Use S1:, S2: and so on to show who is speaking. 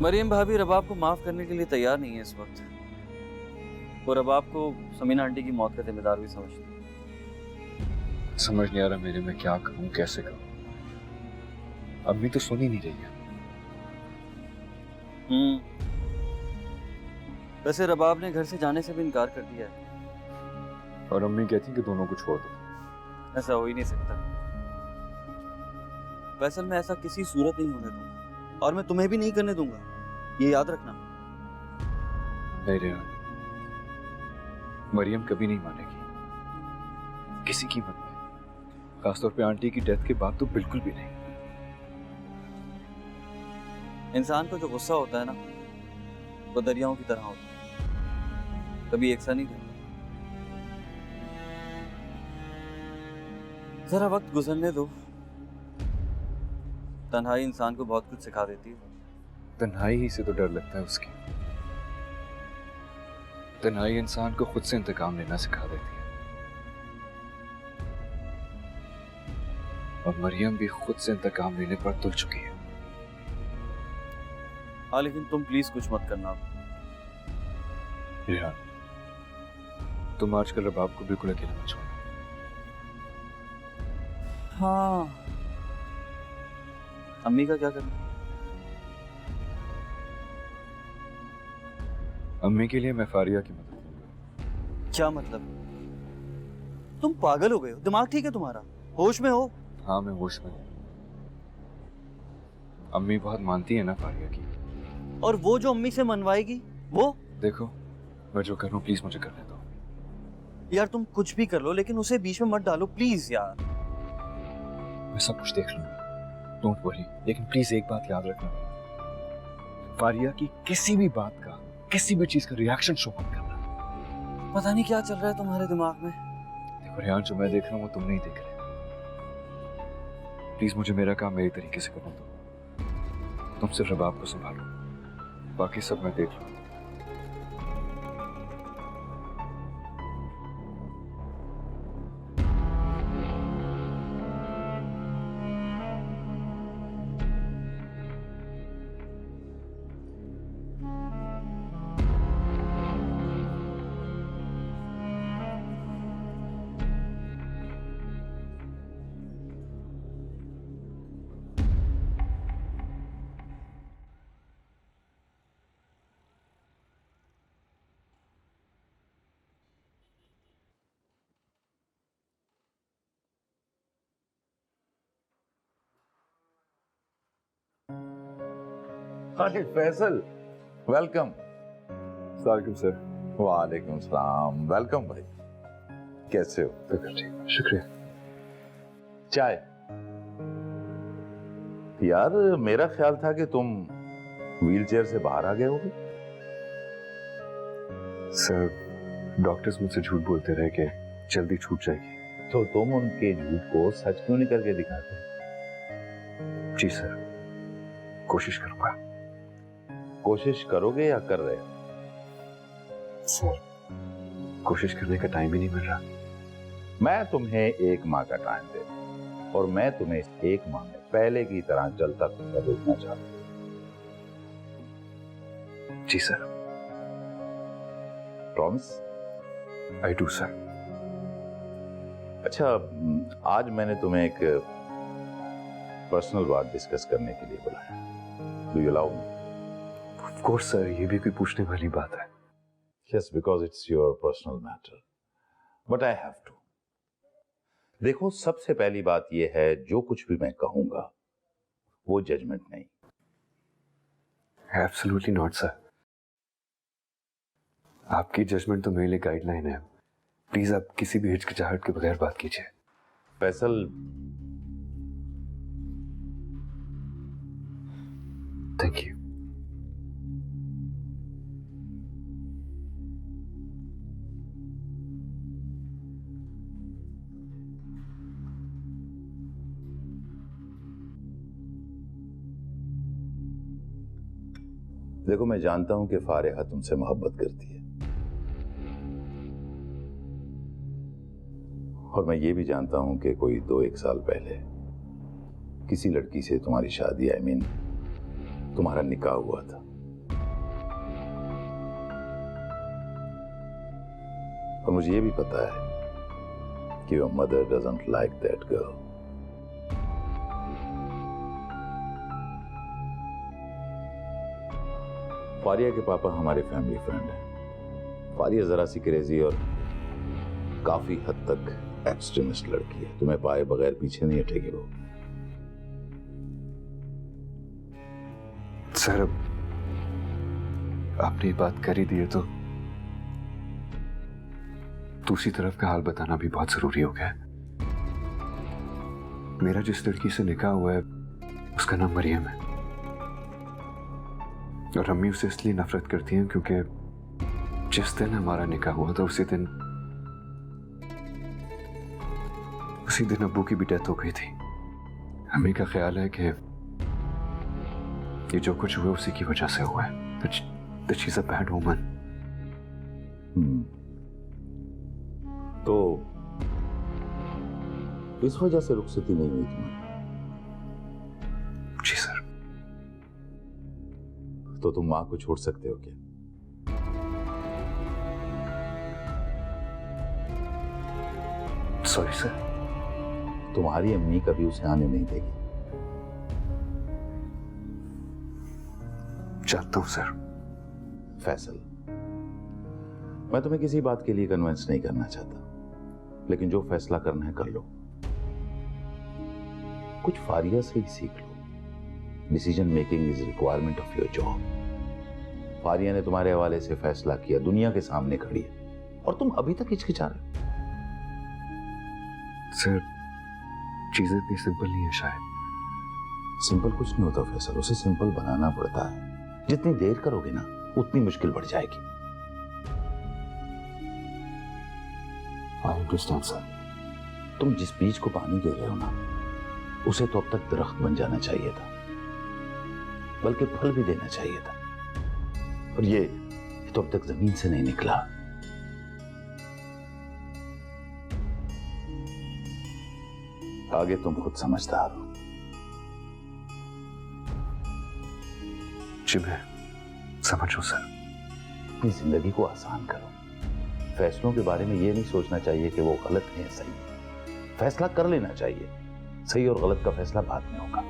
S1: मरियम भाभी रबाब को माफ करने के लिए तैयार नहीं है इस वक्त। वो रबाब को समीना आंटी की मौत का जिम्मेदार भी समझती है।
S2: समझ नहीं आ रहा मेरे, मैं क्या कहूँ कैसे कहूँ। अम्मी तो सुन ही नहीं रही है।
S1: वैसे रबाब ने घर से जाने से भी इनकार कर दिया है।
S2: और अम्मी कहती कि दोनों को छोड़ दो।
S1: ऐसा हो ही नहीं सकता। फैसल, मैं ऐसा किसी सूरत नहीं होने दूंगा और मैं तुम्हें भी नहीं करने दूंगा, ये याद रखना।
S2: नहीं रेहान, मरियम कभी नहीं मानेगी किसी कीमत पे, खासतौर पे आंटी की डेथ के बाद तो बिल्कुल भी नहीं।
S1: इंसान को जो गुस्सा होता है ना, वो दरियाओं की तरह होता है, कभी एक सा नहीं रहता। जरा वक्त गुजरने दो। तन्हाई इंसान को बहुत कुछ सिखा देती है।
S2: तन्हाई ही से तो डर लगता है उसकी। तन्हाई इंसान को खुद से इंतकाम लेना सिखा देती है। और मरियम भी खुद से इंतकाम लेने पर तुल चुकी है।
S1: हाँ, लेकिन तुम प्लीज कुछ मत करना।
S2: रेहान, तुम आजकल रबाब को बिल्कुल अकेला मत छोड़ना।
S1: हाँ, अम्मी का क्या करना?
S2: अम्मी के लिए मैं फारिया की मदद करूंगा।
S1: क्या मतलब? तुम पागल हो गए हो? दिमाग ठीक है तुम्हारा? होश में हो?
S2: हाँ, मैं होश में हूँ। अम्मी बहुत मानती है ना फारिया की।
S1: और वो जो अम्मी से मनवाएगी वो?
S2: देखो, मैं जो करूँ प्लीज मुझे करने दो।
S1: यार तुम कुछ भी कर लो, लेकिन उसे बीच में मत डालो प्लीज यार।
S2: मैं सब कुछ देख लूंगा, डोंट वरी। लेकिन प्लीज एक बात याद रखना, फारिया की किसी भी बात का, किसी भी चीज का रिएक्शन शो मत करना।
S1: पता नहीं क्या चल रहा है तुम्हारे दिमाग में।
S2: देखो रेहान, जो मैं देख रहा हूँ वो तुम नहीं देख रहे। प्लीज मुझे मेरा काम मेरे तरीके से करने दो। तुम सिर्फ रबाब को संभालो, बाकी सब मैं देख लूंगा।
S3: अरे फैसल, वेलकम।
S2: वालेकुम सर।
S3: वालेकुम सलाम। वेलकम भाई, कैसे हो?
S2: शुक्रिया।
S3: चाय? यार मेरा ख्याल था कि तुम व्हीलचेयर से बाहर आ गए होगे।
S2: सर, डॉक्टर्स मुझसे झूठ बोलते रहे कि जल्दी छूट जाएगी।
S3: तो तुम उनके झूठ को सच क्यों नहीं करके दिखाते?
S2: जी सर, कोशिश करूंगा।
S3: कोशिश करोगे या कर रहे हो?
S2: सर, कोशिश करने का टाइम ही नहीं मिल रहा।
S3: मैं तुम्हें 1 माह का टाइम दे रहा हूं और मैं तुम्हें इस 1 माह में पहले की तरह चलता फिरता देखना चाहता हूं।
S2: जी sir.
S3: Promise?
S2: I do sir.
S3: अच्छा, आज मैंने तुम्हें एक पर्सनल बात डिस्कस करने के लिए बुलाया। Do you allow me?
S2: Of course sir, ये भी कोई पूछने वाली बात है।
S3: Yes, because it's your personal matter. But I have to. देखो, सबसे पहली बात यह है, जो कुछ भी मैं कहूंगा वो जजमेंट नहीं।
S2: Absolutely not sir. आपकी जजमेंट तो मेरे लिए गाइडलाइन है। प्लीज आप किसी भी हिचकिचाहट के बगैर बात कीजिए।
S3: Faisal,
S2: thank you.
S3: देखो, मैं जानता हूं कि फारिहा तुमसे मोहब्बत करती है और मैं ये भी जानता हूं कि कोई 2-1 साल पहले किसी लड़की से तुम्हारी शादी, I mean तुम्हारा निकाह हुआ था। और मुझे ये भी पता है कि your mother doesn't like that girl. Faria के पापा हमारे फैमिली फ्रेंड हैं। फारिया जरा सी क्रेजी और काफी हद तक एक्सट्रीमिस्ट लड़की है। तुम्हें पाए बगैर पीछे नहीं हटेगी वो।
S2: सर अब आपने ये बात कर ही दी है तो दूसरी तरफ का हाल बताना भी बहुत जरूरी हो गया है। मेरा जिस लड़की से निकाह हुआ है उसका नाम मरियम है और अम्मी उससे इसलिए नफरत करती हैं क्योंकि जिस दिन हमारा निकाह हुआ था उसी दिन अब्बू की भी डेथ हो गई थी। अम्मी का ख्याल है कि ये जो कुछ हुआ उसी की वजह से हुआ है। That she's a bad woman.
S3: तो इस वजह से रुखसती नहीं हुई तुम्हें?
S2: जी सर।
S3: तो तुम मां को छोड़ सकते हो क्या?
S2: Sorry sir.
S3: तुम्हारी अम्मी कभी उसे आने नहीं देगी।
S2: चाहता हूं सर।
S3: फैसल, मैं तुम्हें किसी बात के लिए कन्विंस नहीं करना चाहता, लेकिन जो फैसला करना है कर लो। कुछ फारिया से ही सीख लो। Decision making is requirement of your job. Faria ने तुम्हारे हवाले से फैसला किया, दुनिया के सामने खड़ी है और तुम अभी तक हिचकिचा रहे हो।
S2: सर चीजें इतनी सिंपल नहीं है शायद।
S3: सिंपल कुछ नहीं होता फैसल, उसे सिंपल बनाना पड़ता है। जितनी देर करोगे ना उतनी मुश्किल बढ़ जाएगी।
S2: I understand sir.
S3: तुम जिस बीज को पानी दे रहे हो ना, उसे तो अब तक दरख्त बन जाना चाहिए था, बल्कि फल भी देना चाहिए था, और ये तो अब तक जमीन से नहीं निकला। आगे तुम खुद समझदार हो।
S2: जी मैं समझो सर।
S3: अपनी जिंदगी को आसान करो। फैसलों के बारे में यह नहीं सोचना चाहिए कि वो गलत है या सही। फैसला कर लेना चाहिए। सही और गलत का फैसला बाद में होगा।